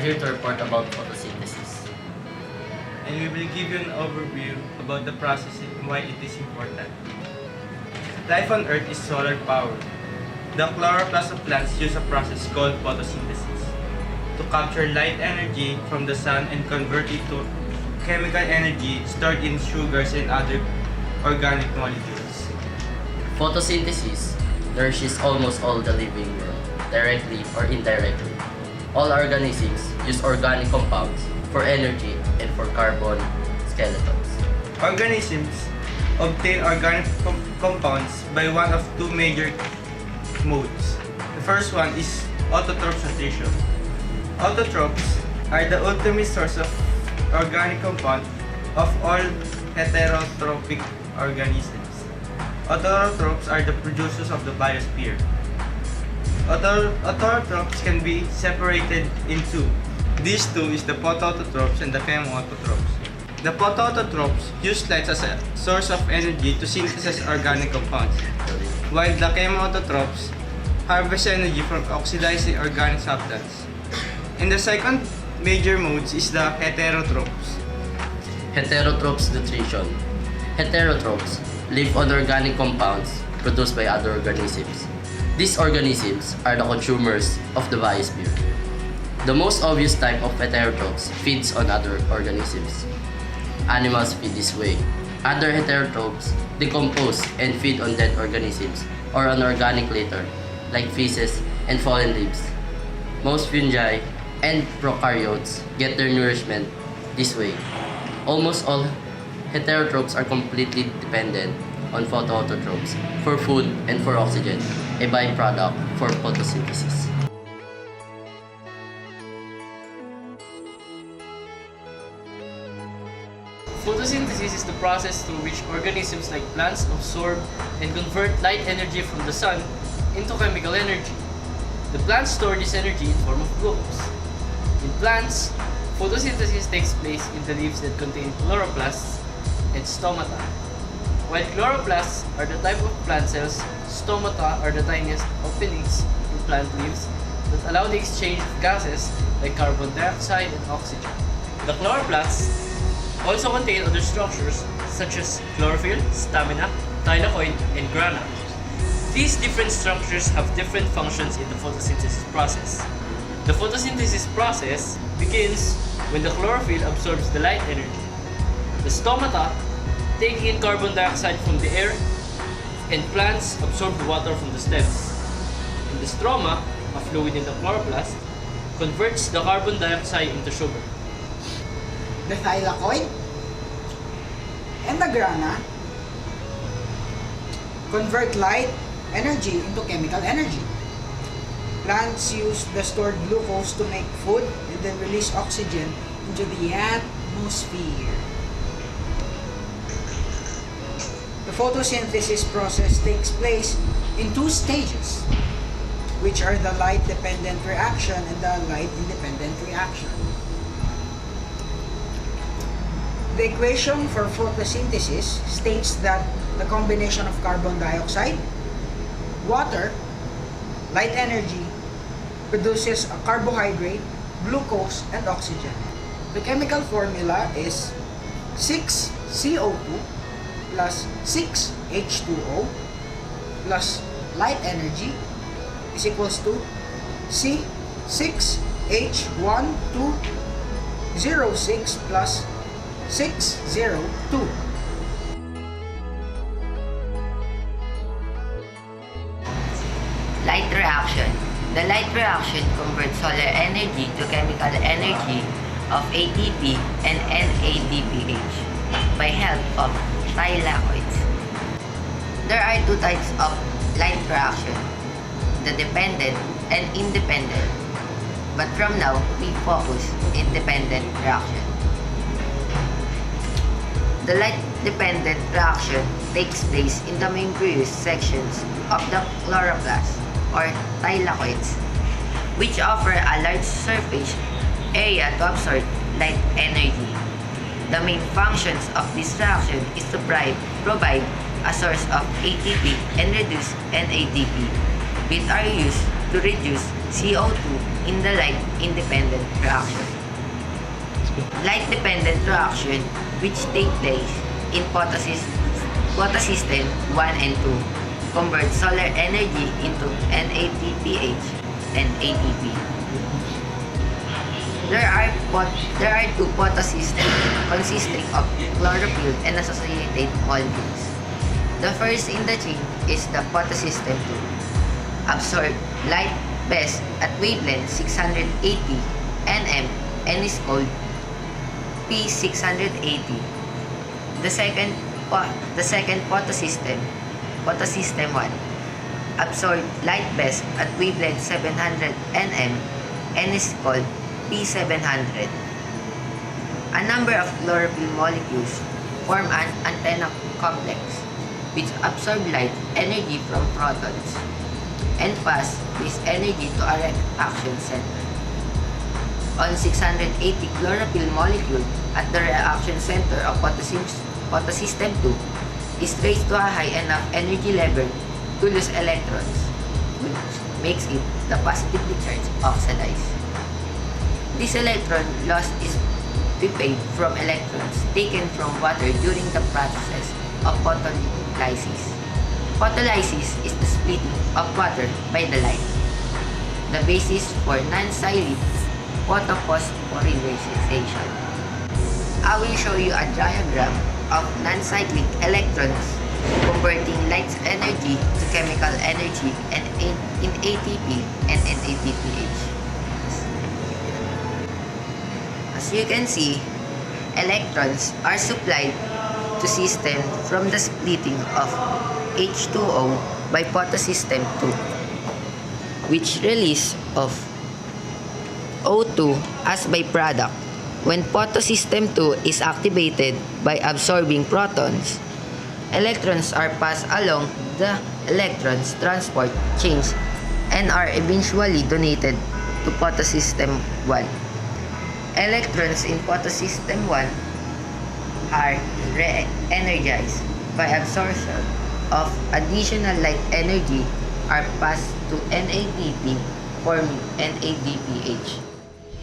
here to report about photosynthesis. And we will give you an overview about the process and why it is important. Life on Earth is solar powered. The chloroplast of plants use a process called photosynthesis to capture light energy from the sun and convert it to chemical energy stored in sugars and other organic molecules. Photosynthesis nourishes almost all the living world, directly or indirectly. All organisms use organic compounds for energy and for carbon skeletons. Organisms obtain organic compounds by one of two major modes. The first one is autotroph nutrition. Autotrophs are the ultimate source of organic compound of all heterotrophic organisms. Autotrophs are the producers of the biosphere. Autotrophs can be separated in two. These two is the photoautotrophs and the chemoautotrophs. The photoautotrophs use light as a source of energy to synthesize organic compounds, while the chemoautotrophs harvest energy from oxidizing organic substance. And the second major modes is the heterotrophs. Heterotrophs nutrition. Heterotrophs live on organic compounds produced by other organisms. These organisms are the consumers of the biosphere. The most obvious type of heterotrophs feeds on other organisms. Animals feed this way. Other heterotrophs decompose and feed on dead organisms or on organic litter, like feces and fallen leaves. Most fungi and prokaryotes get their nourishment this way. Almost all heterotrophs are completely dependent on photoautotrophs for food and for oxygen, a byproduct for photosynthesis. Photosynthesis is the process through which organisms like plants absorb and convert light energy from the sun into chemical energy. The plants store this energy in form of glucose. In plants, photosynthesis takes place in the leaves that contain chloroplasts and stomata. While chloroplasts are the type of plant cells, stomata are the tiniest openings in plant leaves that allow the exchange of gases like carbon dioxide and oxygen. The chloroplasts also contain other structures such as chlorophyll, stamina, thylakoid, and grana. These different structures have different functions in the photosynthesis process. The photosynthesis process begins when the chlorophyll absorbs the light energy. The stomata take in carbon dioxide from the air, and plants absorb the water from the stems. And the stroma, a fluid in the chloroplast, converts the carbon dioxide into sugar. The thylakoid and the grana convert light energy into chemical energy. Plants use the stored glucose to make food and then release oxygen into the atmosphere. The photosynthesis process takes place in two stages, which are the light-dependent reaction and the light-independent reaction. The equation for photosynthesis states that the combination of carbon dioxide, water, light energy produces a carbohydrate, glucose, and oxygen. The chemical formula is 6CO2 plus 6H2O plus light energy is equals to C6H1206 plus 602. Light reaction. The light reaction converts solar energy to chemical energy of ATP and NADPH by help of thylakoids. There are two types of light reaction, the dependent and independent. But from now, we focus independent reaction. The light-dependent reaction takes place in the membraneous sections of the chloroplast or thylakoids, which offer a large surface area to absorb light energy. The main functions of this reaction is to provide a source of ATP and reduce NADP, which are used to reduce CO2 in the light-independent reaction. Light-dependent reaction which take place in photosystem 1 and 2 convert solar energy into NADPH and ATP. There are two photosystems consisting of chlorophyll and associated molecules. The first in the chain is the photosystem 2. Absorb light best at wavelength 680 nm and is called P680. The second photosystem 1, absorb light best at wavelength 700 nm and is called P700. A number of chlorophyll molecules form an antenna complex which absorb light energy from protons and pass this energy to a reaction center. On 680 chlorophyll molecule at the reaction center of photosystem 2 is raised to a high enough energy level to lose electrons, which makes it the positively charged oxidized. This electron loss is prepaid from electrons taken from water during the process of photolysis. Photolysis is the splitting of water by the light, the basis for non-cyclic photophosphorylation. I will show you a diagram of non-cyclic electrons converting light's energy to chemical energy and in ATP and NADPH. As you can see, electrons are supplied to system from the splitting of H2O by photosystem 2, which release of O2 as byproduct. When photosystem 2 is activated by absorbing protons, electrons are passed along the electrons transport chains and are eventually donated to photosystem 1. Electrons in photosystem 1 are re-energized by absorption of additional light energy are passed to NADP forming NADPH.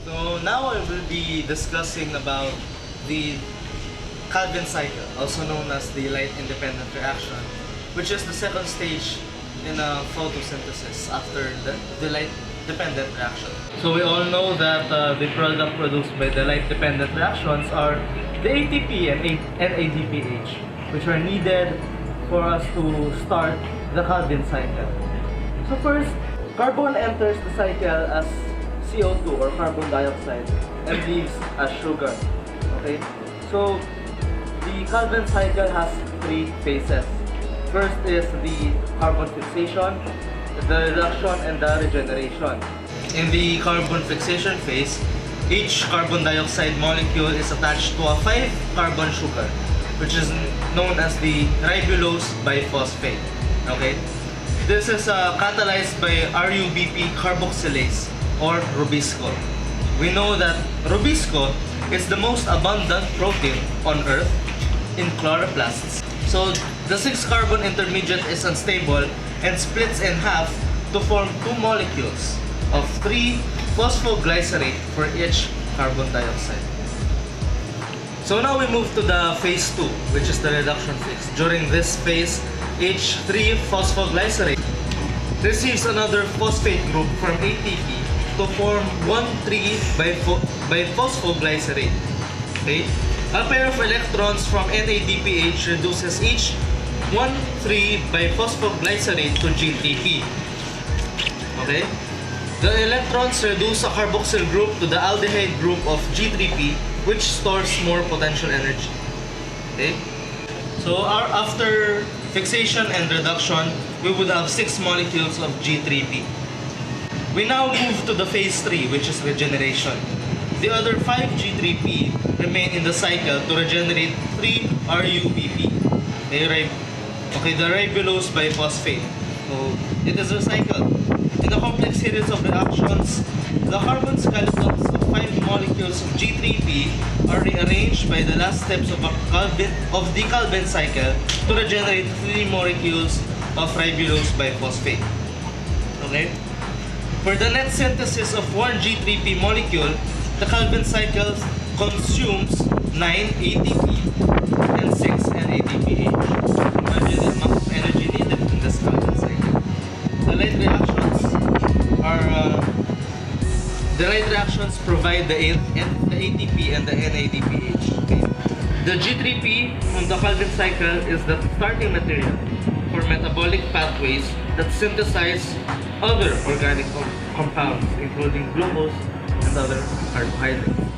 So now I will be discussing about the Calvin cycle, also known as the light-independent reaction, which is the second stage in photosynthesis after the light-dependent reaction. So we all know that the product produced by the light-dependent reactions are the ATP and NADPH, which are needed for us to start the Calvin cycle. So first, carbon enters the cycle as CO2 or carbon dioxide and leaves as sugar. Okay, so the Calvin cycle has 3 phases. First is the carbon fixation, the reduction, and the regeneration. In the carbon fixation phase, each carbon dioxide molecule is attached to a 5-carbon sugar, which is known as the ribulose biphosphate. Okay, this is catalyzed by RUBP carboxylase or rubisco. We know that rubisco is the most abundant protein on Earth in chloroplasts. So the 6-carbon intermediate is unstable and splits in half to form 2 molecules of 3-phosphoglycerate for each carbon dioxide. So now we move to the phase 2, which is the reduction phase. During this phase, each 3-phosphoglycerate receives another phosphate group from ATP to form 1,3-biphosphoglycerate. Okay? A pair of electrons from NADPH reduces each 1,3-biphosphoglycerate to GTP. Okay? The electrons reduce a carboxyl group to the aldehyde group of G3P, which stores more potential energy. Okay? So after fixation and reduction, we would have 6 molecules of G3P. We now move to the phase 3, which is regeneration. The other 5 G3P remain in the cycle to regenerate 3 RUBP. Okay, the ribulose biphosphate. So it is recycled. In a complex series of reactions, the carbon skeletons of 5 molecules of G3P are rearranged by the last steps of the Calvin cycle to regenerate 3 molecules of ribulose biphosphate. Okay? For the net synthesis of one G3P molecule, the Calvin cycle consumes 9 ATP and 6 NADPH. Imagine the amount of energy needed in this Calvin cycle. The light reactions provide the ATP and the NADPH. Okay. The G3P on the Calvin cycle is the starting material for metabolic pathways that synthesize other organic compounds, including glucose and other carbohydrates.